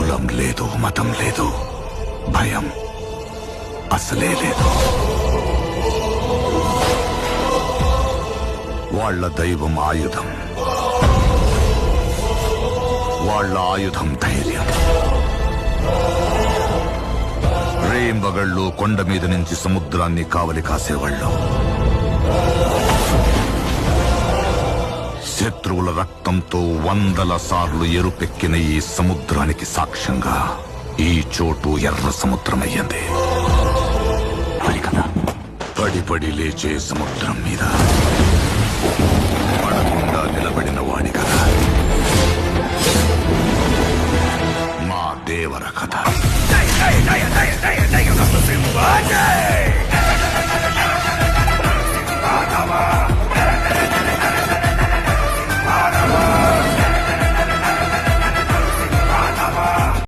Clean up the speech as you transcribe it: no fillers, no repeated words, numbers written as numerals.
కులం లేదు, మతం లేదు, భయం అసలే లేదు. వాళ్ళ దైవం ఆయుధం, వాళ్ళ ఆయుధం ధైర్యం. రేంబగళ్ళు కొండ మీద నుంచి సముద్రాన్ని కావలి కాసేవాళ్ళు. శత్రువుల రక్తంతో 100 సార్లు ఎరుపెక్కిన ఈ సముద్రానికి సాక్ష్యంగా ఈ చోటు ఎర్ర సముద్రమయ్యింది. పడి పడి లేచే సముద్రం మీద పడకుండా నిలబడిన వాడి కథ మా దేవర కథ.